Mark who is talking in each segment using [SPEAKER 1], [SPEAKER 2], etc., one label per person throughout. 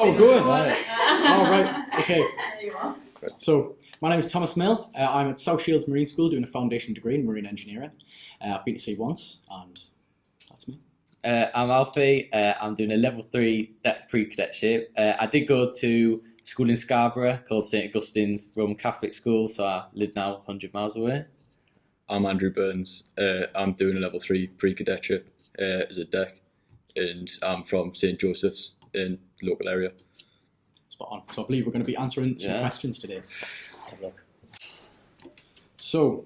[SPEAKER 1] Oh, good. All right. Okay. So, my name is Thomas Mill. I'm at South Shields Marine School doing a foundation degree in marine engineering. I've been to sea once, and that's me.
[SPEAKER 2] I'm Alfie. I'm doing a level 3 pre-cadetship. I did go to school in Scarborough called St Augustine's Roman Catholic School, so I live now 100 miles away.
[SPEAKER 3] I'm Andrew Burns. I'm doing a level 3 pre-cadetship as a deck, and I'm from St Joseph's in the local area.
[SPEAKER 1] Spot on. So I believe we're going to be answering some questions today. Let's have a look. So,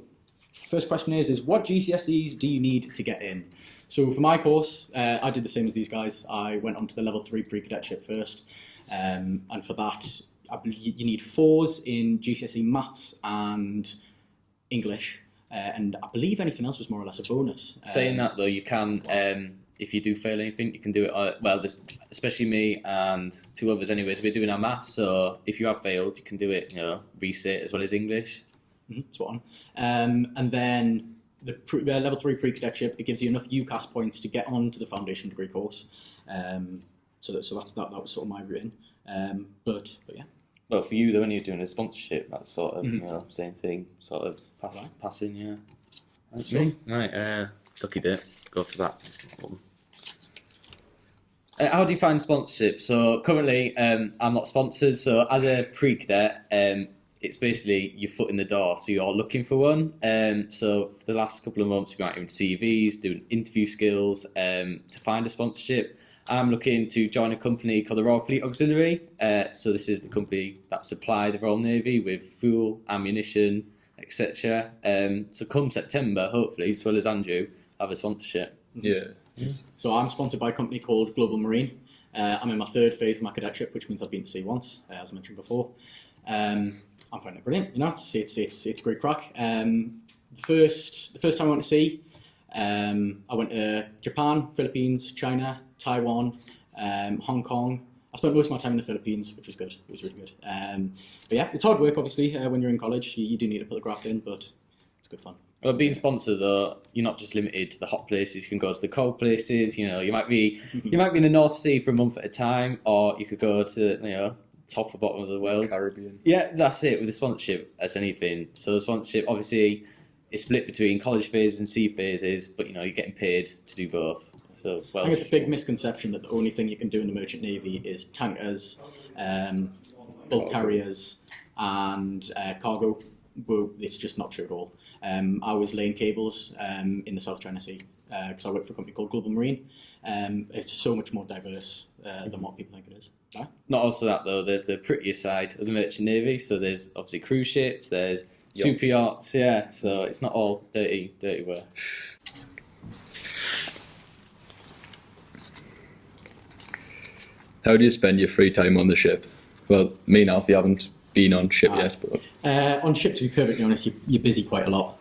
[SPEAKER 1] first question is what GCSEs do you need to get in? So for my course, I did the same as these guys. I went on to the level 3 pre-cadetship first, and for that, I believe you need 4s in GCSE Maths and English, and I believe anything else was more or less a bonus.
[SPEAKER 2] Saying that though, you can, if you do fail anything, you can do it, well, especially me and 2 others anyways, we're doing our maths, so if you have failed, you can do it, resit as well as English.
[SPEAKER 1] Spot on. And then the level 3 pre-cadetship, it gives you enough UCAS points to get on to the foundation degree course. So that was sort of my routine. But yeah.
[SPEAKER 2] Well, for you though, when you're doing a sponsorship, that's sort of same thing, sort of passing, yeah.
[SPEAKER 1] So,
[SPEAKER 2] right, lucky dip, go for that one. How do you find sponsorship? So currently, I'm not sponsored. So as a pre-cadet, it's basically your foot in the door. So you're looking for one. So for the last couple of months, we've been writing CVs, doing interview skills to find a sponsorship. I'm looking to join a company called the Royal Fleet Auxiliary. So this is the company that supply the Royal Navy with fuel, ammunition, etc. So come September, hopefully, as well as Andrew, have a sponsorship.
[SPEAKER 3] Yeah.
[SPEAKER 1] So I'm sponsored by a company called Global Marine. I'm in my 3rd phase of my cadetship, which means I've been to sea once, as I mentioned before. I'm finding it brilliant. It's great crack. The first time I went to sea, I went to Japan, Philippines, China, Taiwan, Hong Kong. I spent most of my time in the Philippines, which was good. It was really good. But yeah, it's hard work, obviously. When you're in college, you do need to put the graft in, but it's good fun.
[SPEAKER 2] Well, being sponsored, though, you're not just limited to the hot places. You can go to the cold places. You might be in the North Sea for a month at a time, or you could go to top or bottom of the world.
[SPEAKER 3] Caribbean.
[SPEAKER 2] Yeah, that's it. With the sponsorship, as anything. So the sponsorship, obviously, is split between college phases and sea phases, but you're getting paid to do both. So
[SPEAKER 1] I think it's a big misconception that the only thing you can do in the Merchant Navy is tankers, bulk carriers, and cargo. Well, it's just not true at all. I was laying cables in the South China Sea because I work for a company called Global Marine. It's so much more diverse than what people think it is. Right?
[SPEAKER 2] Not also that though, there's the prettier side of the Merchant Navy. So there's obviously cruise ships, there's super yachts, yeah. So it's not all dirty work.
[SPEAKER 3] How do you spend your free time on the ship? Well, me and Alfie haven't been on ship yet. But
[SPEAKER 1] on ship, to be perfectly honest, you're busy quite a lot.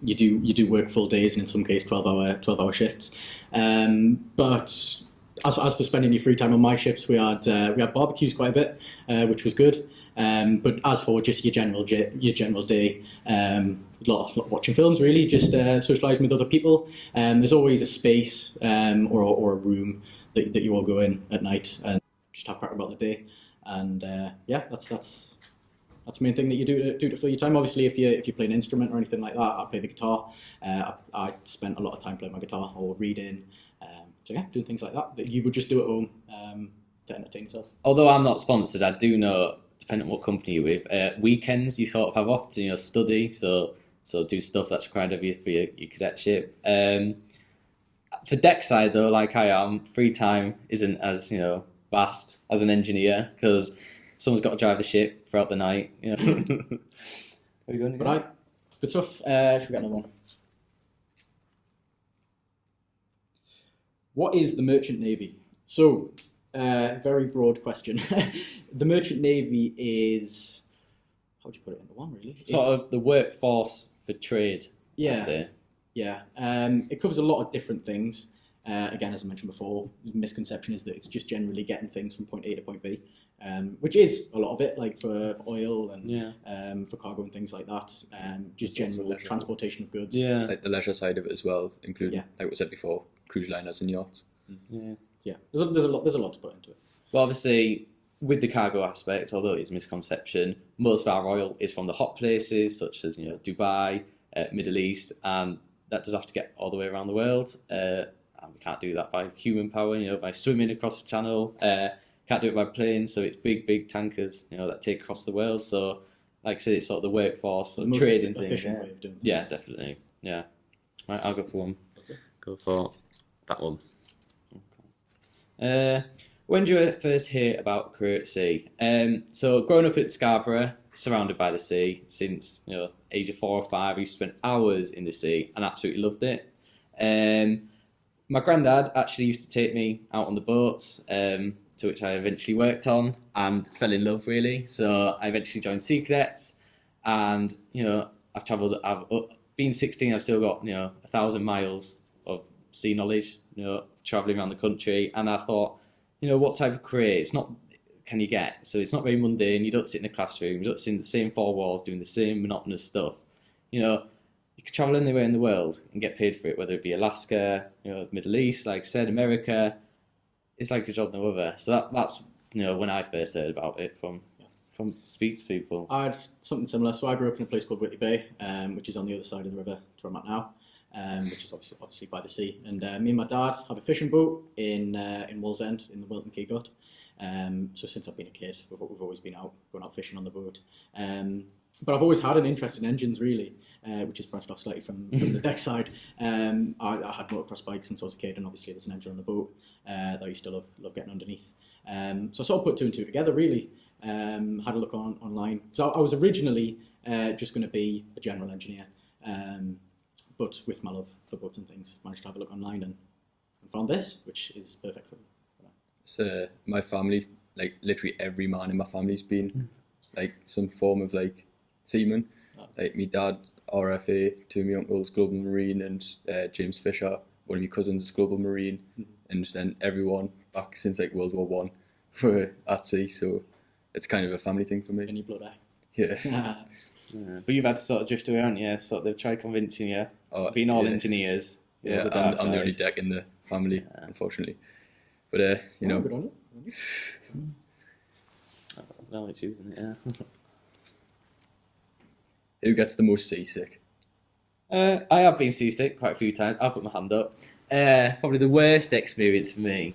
[SPEAKER 1] You do work full days and in some cases 12-hour shifts. But as for spending your free time on my ships, we had barbecues quite a bit, which was good. But as for just your general day, a lot of watching films, really, just socialising with other people. There's always a space or a room that you all go in at night and just have a crack about the day. And that's the main thing that you do to fill your time. Obviously, if you play an instrument or anything like that, I play the guitar. I spent a lot of time playing my guitar or reading. So yeah, doing things like that you would just do at home to entertain yourself.
[SPEAKER 2] Although I'm not sponsored, I do know, depending on what company you're with, weekends you sort of have off to study, so do stuff that's required of you for your cadetship. For deck side though, like I am, free time isn't as vast as an engineer because someone's got to drive the ship throughout the night. Where are you going again?
[SPEAKER 1] Right, good stuff. Should we get another one? What is the Merchant Navy? So, very broad question. The Merchant Navy is, how would you put it into one, really?
[SPEAKER 2] Sort of the workforce for trade, I'd say.
[SPEAKER 1] Yeah. It covers a lot of different things. Again, as I mentioned before, the misconception is that it's just generally getting things from point A to point B, which is a lot of it, like for oil and for cargo and things like that. Just general transportation of goods.
[SPEAKER 2] Yeah.
[SPEAKER 3] Like the leisure side of it as well, including, like we said before, cruise liners and yachts.
[SPEAKER 2] Yeah.
[SPEAKER 1] yeah, there's a lot to put into it.
[SPEAKER 2] But obviously, with the cargo aspect, although it's a misconception, most of our oil is from the hot places such as Dubai, Middle East, and that does have to get all the way around the world. And we can't do that by human power, by swimming across the channel. Can't do it by planes, so it's big tankers, that take across the world. So, like I said, it's sort of the workforce,
[SPEAKER 1] The most
[SPEAKER 2] trading thing.
[SPEAKER 1] efficient way of doing things.
[SPEAKER 2] Yeah, definitely. Yeah. Right, I'll go for one.
[SPEAKER 1] Okay.
[SPEAKER 2] Go for that one. When did you first hear about career at sea? So growing up at Scarborough, surrounded by the sea, since age of 4 or 5, I used to spend hours in the sea and absolutely loved it. My granddad actually used to take me out on the boats, to which I eventually worked on and fell in love really. So I eventually joined Sea Cadets, and I've travelled. I've been 16. I've still got 1,000 miles of sea knowledge. Travelling around the country, and I thought, what type of career can you get? So it's not very mundane. You don't sit in a classroom. You don't sit in the same 4 walls doing the same monotonous stuff. You could travel anywhere in the world and get paid for it, whether it be Alaska, the Middle East, like I said, America. It's like a job no other. So that's when I first heard about it from speak to people.
[SPEAKER 1] I had something similar. So I grew up in a place called Whitley Bay, which is on the other side of the river to where I'm at now. Which is obviously by the sea, and me and my dad have a fishing boat in Wallsend in the Wilton Quay Gut. So since I've been a kid, we've always been going out fishing on the boat. But I've always had an interest in engines, really, which is branched off slightly from the deck side. I had motocross bikes since I was a kid, and obviously there's an engine on the boat that I used to love getting underneath. So I sort of put 2 and 2 together, really. Had a look online. So I was originally just going to be a general engineer. But with my love for boats and things, managed to have a look online and found this, which is perfect for me.
[SPEAKER 3] So my family, like literally every man in my family's been like some form of like seaman. Like my dad, RFA, 2 of my uncles, Global Marine, and James Fisher, one of my cousins is Global Marine, and then everyone back since like World War One were at sea. So it's kind of a family thing for me.
[SPEAKER 1] Any blood,
[SPEAKER 3] Yeah.
[SPEAKER 2] Yeah. But you've had to sort of drift away, haven't you? Sort of they've tried convincing you, being all engineers.
[SPEAKER 3] Yeah, I'm the only deck in the family, unfortunately. But
[SPEAKER 1] good on it.
[SPEAKER 2] No, it's you, isn't it? Yeah.
[SPEAKER 3] Who gets the most seasick?
[SPEAKER 2] I have been seasick quite a few times. I'll put my hand up. Probably the worst experience for me.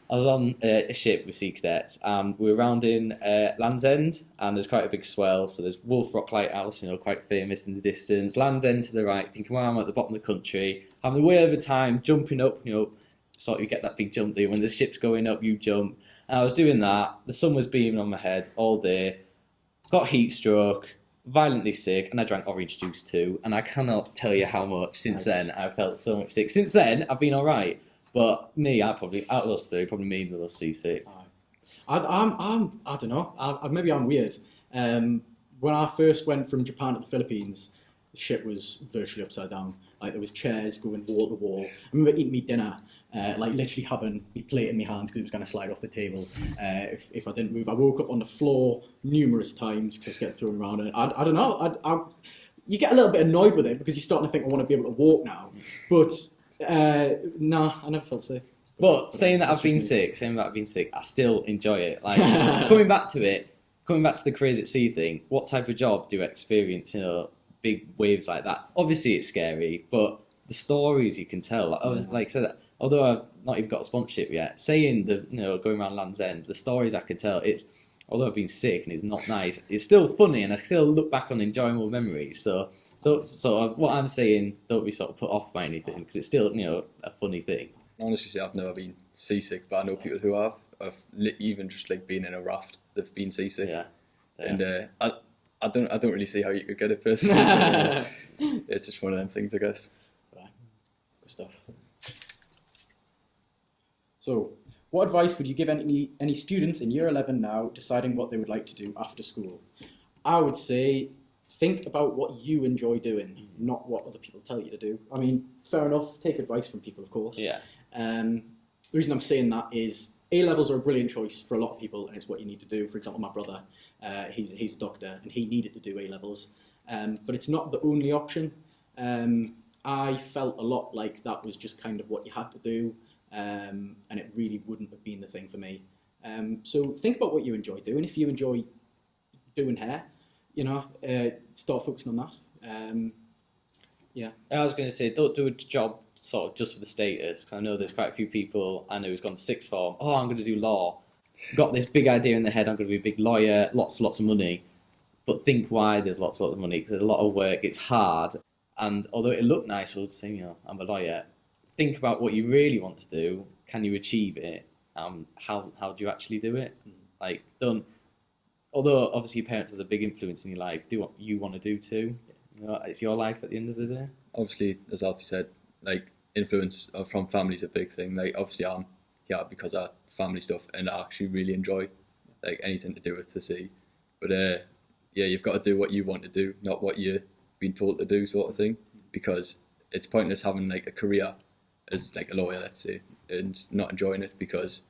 [SPEAKER 2] I was on a ship with Sea Cadets, and we were around in Land's End, and there's quite a big swell. So there's Wolf Rock Lighthouse, quite famous in the distance. Land's End to the right, thinking, well, I'm at the bottom of the country, having a whale of a time, jumping up, sort of you get that big jump there. When the ship's going up, you jump. And I was doing that. The sun was beaming on my head all day. Got heat stroke, violently sick, and I drank orange juice too. And I cannot tell you how much since then I've felt so much sick. Since then, I've been all right. But me, out of those 3, probably me the most seasick.
[SPEAKER 1] I don't know. Maybe I'm weird. When I first went from Japan to the Philippines, the ship was virtually upside down. Like there was chairs going wall to wall. I remember eating me dinner, like literally having my plate in my hands because it was going to slide off the table if I didn't move. I woke up on the floor numerous times because I was getting thrown around. And I don't know. You get a little bit annoyed with it because you're starting to think I want to be able to walk now, but. No, I never felt sick.
[SPEAKER 2] But saying that I've been sick, I still enjoy it. Like coming back to the crazy at sea thing. What type of job do you experience? Big waves like that. Obviously, it's scary, but the stories you can tell. Like I said, although I've not even got a sponsorship yet, saying going around Land's End, the stories I can tell. Although I've been sick and it's not nice, it's still funny, and I still look back on enjoyable memories. So. Sort of what I'm saying, don't be sort of put off by anything because it's still a funny thing.
[SPEAKER 3] Honestly, I've never been seasick, but I know people who have. Even just like being in a raft, they've been seasick.
[SPEAKER 2] Yeah.
[SPEAKER 3] And I don't really see how you could get it personally. It's just one of them things, I guess.
[SPEAKER 1] Right. Good stuff. So, what advice would you give any students in Year 11 now deciding what they would like to do after school? I would say. Think about what you enjoy doing, not what other people tell you to do. I mean, fair enough, take advice from people, of course.
[SPEAKER 2] Yeah.
[SPEAKER 1] The reason I'm saying that is A-levels are a brilliant choice for a lot of people, and it's what you need to do. For example, my brother, he's a doctor, and he needed to do A-levels. But it's not the only option. I felt a lot like that was just kind of what you had to do. and it really wouldn't have been the thing for me. So think about what you enjoy doing. If you enjoy doing hair, start focusing on that. Yeah.
[SPEAKER 2] I was going to say, don't do a job sort of just for the status, because I know there's quite a few people I know who's gone to sixth form. Oh, I'm going to do law. Got this big idea in their head. I'm going to be a big lawyer. Lots of money. But think why there's lots of money, because there's a lot of work. It's hard, and although it look nice, we'll say, I'm a lawyer. Think about what you really want to do. Can you achieve it? How do you actually do it? Like, don't. Although obviously your parents has a big influence in your life, do what you want to do too. It's your life at the end of the day.
[SPEAKER 3] Obviously, as Alfie said, like influence from family is a big thing. Like obviously I'm here because of family stuff, and I actually really enjoy like anything to do with the sea. But you've got to do what you want to do, not what you're being told to do, sort of thing. Because it's pointless having like a career as like a lawyer, let's say, and not enjoying it, because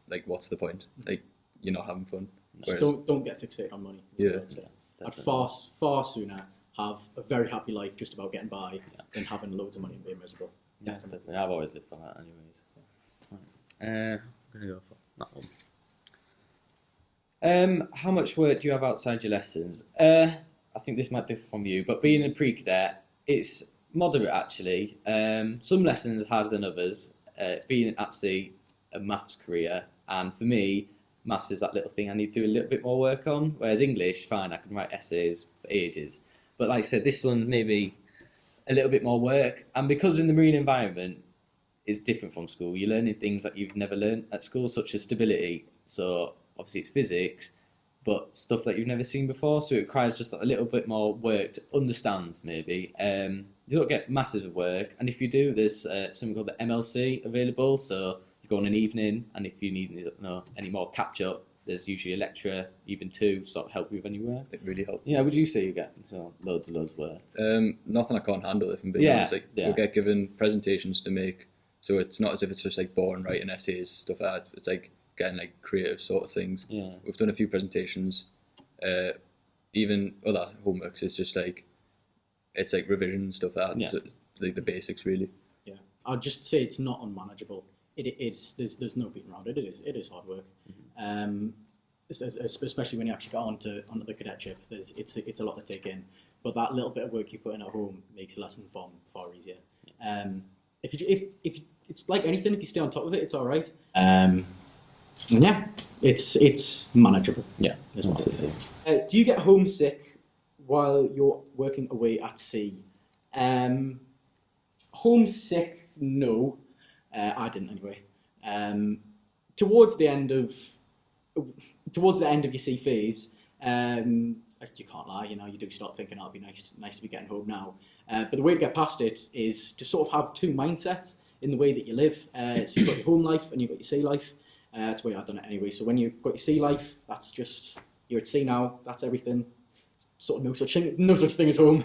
[SPEAKER 3] like what's the point? Like you're not having fun.
[SPEAKER 1] Whereas, don't get fixated on money.
[SPEAKER 3] Yeah.
[SPEAKER 1] I'd far sooner have a very happy life just about getting by than having loads of money and being miserable.
[SPEAKER 2] Yeah, definitely. I've always lived for that anyways. I'm going to go for that one. How much work do you have outside your lessons? I think this might differ from you, but being a pre-cadet, it's moderate actually. Some lessons are harder than others. Being actually a maths career, and for me, maths is that little thing I need to do a little bit more work on, whereas English, fine, I can write essays for ages. But like I said, this one maybe a little bit more work. And because in the marine environment, it's different from school. You're learning things that you've never learned at school, such as stability. So obviously it's physics, but stuff that you've never seen before. So it requires just a little bit more work to understand, maybe. You don't get masses of work. And if you do, there's something called the MLC available. So you go on an evening, and if you need any more catch-up, there's usually a lecturer, even two, to sort of help you with any work.
[SPEAKER 3] It really helps.
[SPEAKER 2] Yeah, would you say you get loads of work?
[SPEAKER 3] Nothing I can't handle, if I'm being honest. Like, we'll get given presentations to make, so it's not as if it's just like boring writing essays, stuff like that. It's like getting like creative sort of things.
[SPEAKER 2] Yeah.
[SPEAKER 3] We've done a few presentations, even other homeworks. It's just like, it's like revision stuff like that. Yeah. So, like the basics really.
[SPEAKER 1] Yeah, I'd just say it's not unmanageable. There's no beating around it. It is hard work. Mm-hmm. Especially when you actually get onto the cadetship. It's a lot to take in. But that little bit of work you put in at home makes the lesson form far easier. If it's like anything, if you stay on top of it, it's all right. Yeah, it's manageable.
[SPEAKER 2] Yeah,
[SPEAKER 1] is what I'd say. Do you get homesick while you're working away at sea? Homesick, no. I didn't anyway. Towards the end of your sea phase, you can't lie. You do start thinking, "It'd be nice to be getting home now." But the way to get past it is to sort of have two mindsets in the way that you live. So you've got your home life and you've got your sea life. That's the way I've done it anyway. So when you've got your sea life, that's just, you're at sea now. That's everything. Sort of no such thing as home.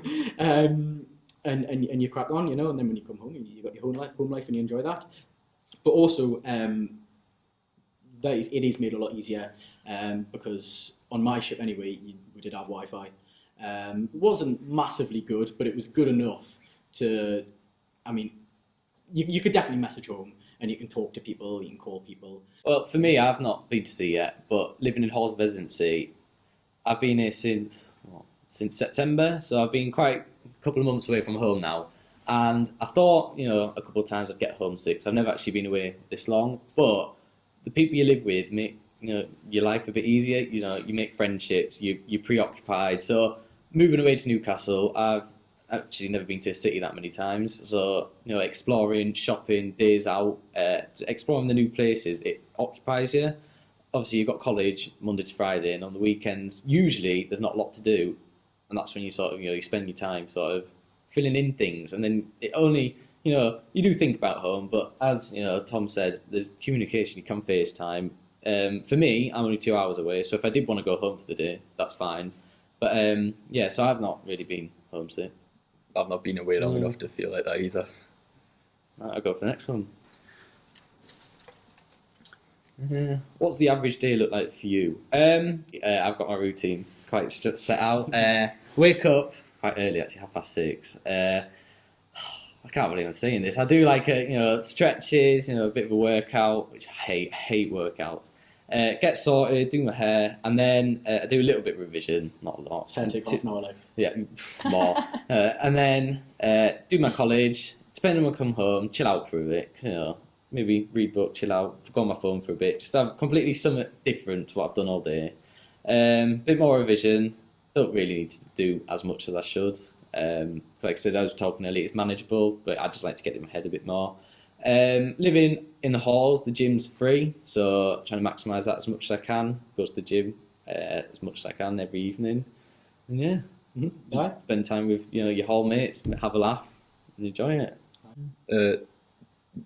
[SPEAKER 1] And you crack on, and then when you come home, you've got your home life and you enjoy that. But also, it is made a lot easier because on my ship anyway, we did have Wi-Fi. It wasn't massively good, but it was good enough to, you could definitely message home and you can talk to people, you can call people.
[SPEAKER 2] Well, for me, I've not been to sea yet, but living in Halls of Residency, I've been here since September, so I've been quite a couple of months away from home now. And I thought, a couple of times I'd get homesick, so I've never actually been away this long. But the people you live with make your life a bit easier. You make friendships, you're preoccupied. So moving away to Newcastle, I've actually never been to a city that many times. So exploring, shopping, days out, exploring the new places, it occupies you. Obviously, you've got college Monday to Friday, and on the weekends, usually there's not a lot to do, and that's when you sort of you spend your time sort of filling in things, and then it only you do think about home, but as Tom said, there's communication. You can FaceTime. For me, I'm only 2 hours away, so if I did want to go home for the day, that's fine. But so I've not really been homesick.
[SPEAKER 3] I've not been away long enough to feel like that either.
[SPEAKER 2] Right, I'll go for the next one. What's the average day look like for you? I've got my routine quite set out. Wake up quite early, actually 6:30. I can't believe I'm saying this. I do like stretches, a bit of a workout, which I hate workouts. Get sorted, do my hair, and then I do a little bit of revision, not a lot.
[SPEAKER 1] Hair take half an hour, like.
[SPEAKER 2] Yeah, more. And then do my college. Depending when I come home, chill out for a bit. Maybe read book, chill out, go on my phone for a bit. Just have completely something different to what I've done all day. Bit more revision. Don't really need to do as much as I should. Like I said, I was talking earlier, it's manageable, but I just like to get in my head a bit more. Living in the halls, the gym's free, so trying to maximise that as much as I can. Go to the gym as much as I can every evening, and yeah, spend time with your hall mates, have a laugh, and enjoy it.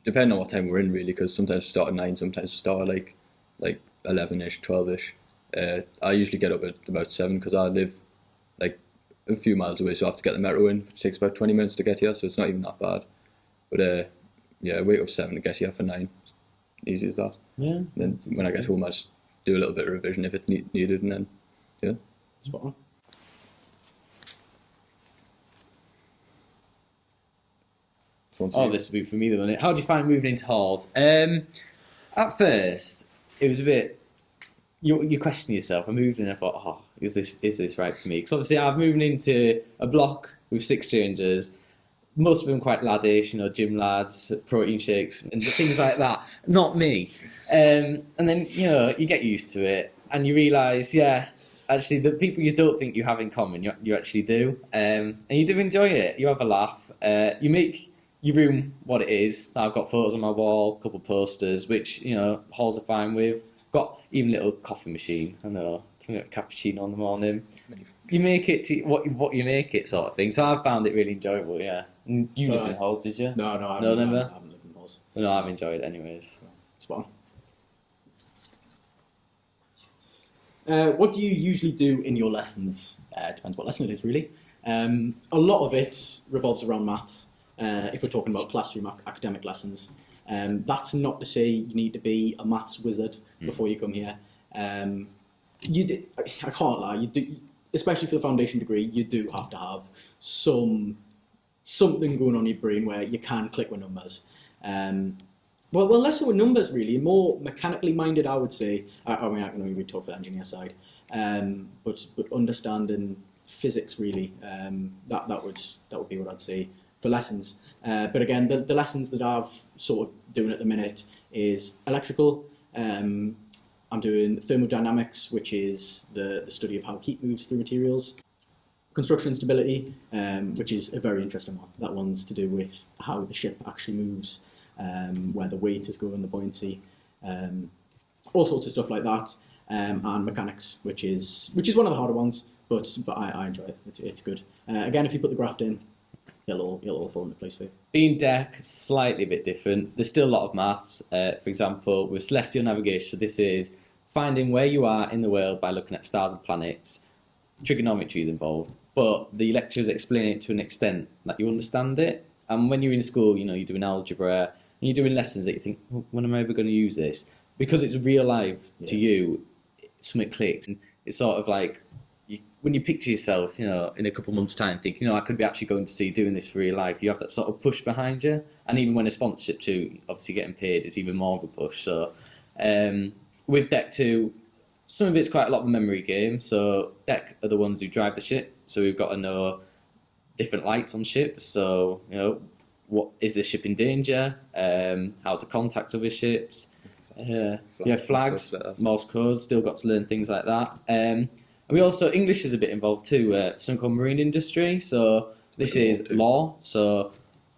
[SPEAKER 3] Depending on what time we're in, really, because sometimes we start at 9, sometimes we start at like 11ish, 12ish. I usually get up at about 7 because I live like a few miles away, so I have to get the metro in, which takes about 20 minutes to get here, so it's not even that bad. But yeah, wake up 7 to get here for 9. Easy as that.
[SPEAKER 2] Yeah.
[SPEAKER 3] And then when I get home, I just do a little bit of revision if it's needed, and then yeah.
[SPEAKER 1] Spot on.
[SPEAKER 2] This will be for me, though. How do you find moving into halls? At first, it was a bit. You question yourself. I moved in and I thought, is this right for me? Because obviously I've moved into a block with 6 strangers. Most of them quite laddish, gym lads, protein shakes and things like that. Not me. And then, you get used to it and you realise, actually the people you don't think you have in common, you actually do. And you do enjoy it. You have a laugh. You make your room what it is. I've got photos on my wall, a couple of posters, which, halls are fine with. Got even a little coffee machine. I know, something like a cappuccino in the morning. You make it to what you make it, sort of thing. So I found it really enjoyable. Yeah. And you lived in halls, did you?
[SPEAKER 1] No, I
[SPEAKER 2] never.
[SPEAKER 1] haven't lived in halls.
[SPEAKER 2] No, I've enjoyed it anyways.
[SPEAKER 1] Spot on. What do you usually do in your lessons? Depends what lesson it is, really. A lot of it revolves around maths. If we're talking about classroom academic lessons. That's not to say you need to be a maths wizard before you come here. I can't lie, you do, especially for the foundation degree, you do have to have something going on in your brain where you can click with numbers. Well, less so with numbers really, more mechanically minded, I would say. I mean, I can only talk for the engineer side, but understanding physics really, that would be what I'd say for lessons. But again, the lessons that I've sort of doing at the minute is electrical. I'm doing thermodynamics, which is the study of how heat moves through materials. Construction and stability, which is a very interesting one. That one's to do with how the ship actually moves, where the weight is going, the buoyancy, all sorts of stuff like that. And mechanics, which is one of the harder ones, but I enjoy it. It's good. Again, if you put the graft in, it'll all fall into place for you.
[SPEAKER 2] Being deck, slightly a bit different. There's still a lot of maths. For example, with celestial navigation, so this is finding where you are in the world by looking at stars and planets. Trigonometry is involved, but the lecturers explain it to an extent that you understand it. And when you're in school, you're doing algebra, and you're doing lessons that you think, well, when am I ever going to use this? Because it's real life to you, something clicks. And it's sort of like, when you picture yourself, in a couple of months' time, think, I could be actually going to see doing this for real life. You have that sort of push behind you, and even when a sponsorship too, obviously getting paid is even more of a push. So, with Deck 2, some of it's quite a lot of a memory game. So, Deck are the ones who drive the ship. So we've got to know different lights on ships. So, what is the ship in danger? How to contact other ships. Flags, Morse code. Still got to learn things like that. We also, English is a bit involved too, something called marine industry, so this is law, so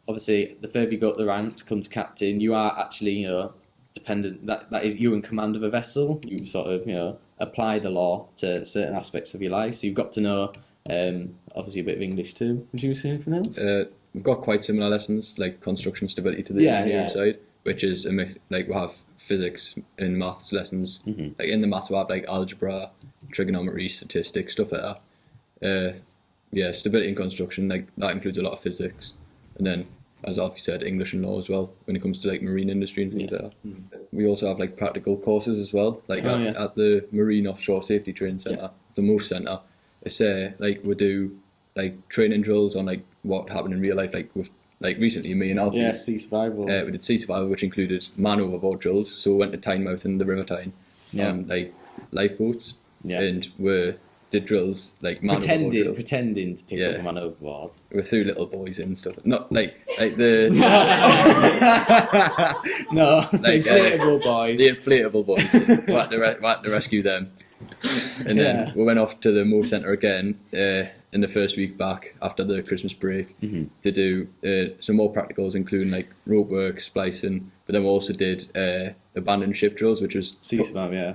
[SPEAKER 2] obviously the further you go up the ranks, come to captain, you are actually, dependent, that is you in command of a vessel, you sort of, apply the law to certain aspects of your life, so you've got to know, obviously a bit of English too. Would you say anything else?
[SPEAKER 3] We've got quite similar lessons, like construction stability to the engineering side, which is, like we have physics and maths lessons, like in the maths we have like algebra, trigonometry, statistics, stuff like that. Stability and construction, like that includes a lot of physics, and then as Alfie said, English and law as well when it comes to like marine industry and things like that. We also have like practical courses as well, like at the Marine Offshore Safety Training Centre, the MOOF Centre. It's like we do like training drills on like what happened in real life, like with like recently, me and Alfie,
[SPEAKER 2] Sea survival.
[SPEAKER 3] we did sea survival, which included man overboard drills. So we went to Tynemouth and the River Tyne on like lifeboats, and we did drills like man overboard drills.
[SPEAKER 2] Pretending to pick up a man overboard.
[SPEAKER 3] We threw little boys in and stuff. Not like the
[SPEAKER 2] No,
[SPEAKER 3] like
[SPEAKER 2] inflatable boys.
[SPEAKER 3] the inflatable boys. We had to rescue them. And then we went off to the Moor Centre again in the first week back after the Christmas break to do some more practicals, including like rope work, splicing. But then we also did abandoned ship drills, which was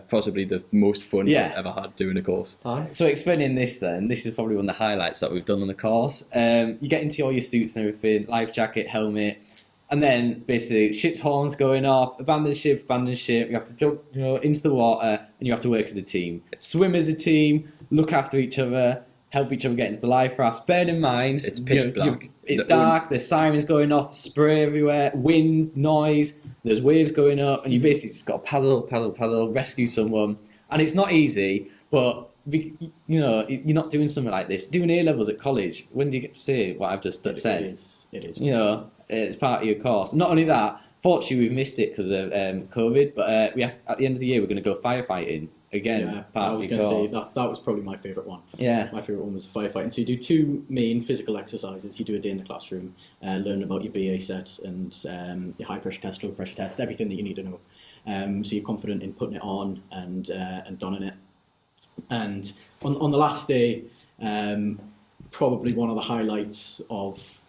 [SPEAKER 3] possibly the most fun I've ever had doing a course.
[SPEAKER 2] So explaining this then, this is probably one of the highlights that we've done on the course. You get into all your suits and everything, life jacket, helmet, and then basically ship's horns going off, abandoned ship, you have to jump into the water, and you have to work as a team. Swim as a team, look after each other, help each other get into the life rafts. Bear in mind,
[SPEAKER 3] it's pitch black.
[SPEAKER 2] It's dark, there's sirens going off, spray everywhere, wind, noise, there's waves going up, and you basically just got to paddle, rescue someone. And it's not easy, but you're not doing something like this. Doing A-levels at college, when do you get to say what I've just said?
[SPEAKER 1] It is.
[SPEAKER 2] It's part of your course. Not only that, fortunately we've missed it because of COVID, but we have, at the end of the year we're going to go firefighting again.
[SPEAKER 1] Yeah, I was going to say that was probably my favourite one.
[SPEAKER 2] Yeah,
[SPEAKER 1] my favourite one was firefighting. So you do two main physical exercises. You do a day in the classroom, learn about your BA set and your high pressure test, low pressure test, everything that you need to know. So you're confident in putting it on and donning it. And on the last day, probably one of the highlights of,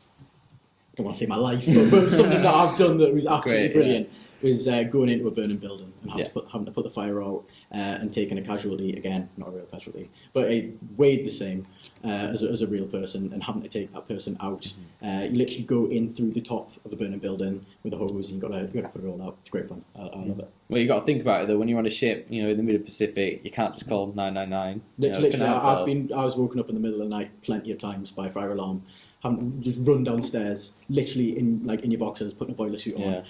[SPEAKER 1] I don't want to say my life, but something that I've done that was absolutely brilliant was going into a burning building and having to put the fire out and taking a casualty, again, not a real casualty, but weighed the same as a real person, and having to take that person out. You literally go in through the top of the burning building with a hose, and you've got to put it all out. It's great fun. I love it.
[SPEAKER 2] Well, you've got to think about it though. When you're on a ship, in the middle of the Pacific, you can't just call 999.
[SPEAKER 1] Literally, I was woken up in the middle of the night plenty of times by a fire alarm. Having to just run downstairs, literally in your boxers, putting a boiler suit on,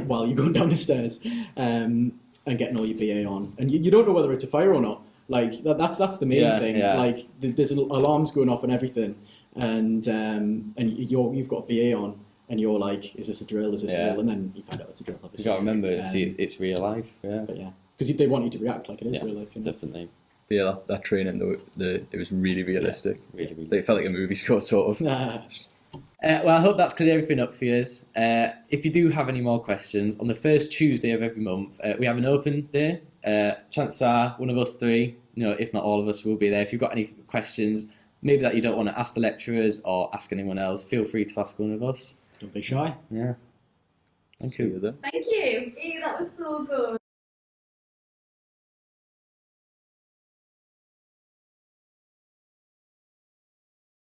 [SPEAKER 1] while you're going down the stairs, and getting all your BA on, and you don't know whether it's a fire or not. Like that's the main thing.
[SPEAKER 2] Yeah.
[SPEAKER 1] Like there's alarms going off and everything, and you've got a BA on, and you're like, is this a drill? Is this real? And then you find out it's a drill.
[SPEAKER 2] You got to remember, it's real life. Yeah,
[SPEAKER 1] but because they want you to react like it is real life.
[SPEAKER 2] Definitely.
[SPEAKER 3] But yeah, that training though, it was really realistic.
[SPEAKER 2] Really realistic.
[SPEAKER 3] Like, it felt like a movie score sort of.
[SPEAKER 2] Well, I hope that's cleared everything up for you. If you do have any more questions, on the first Tuesday of every month, we have an open day. Chances are one of us three, if not all of us, will be there. If you've got any questions, maybe that you don't want to ask the lecturers or ask anyone else, feel free to ask one of us.
[SPEAKER 1] Don't be shy.
[SPEAKER 2] Yeah. Thank you.
[SPEAKER 4] Thank you. That was so good.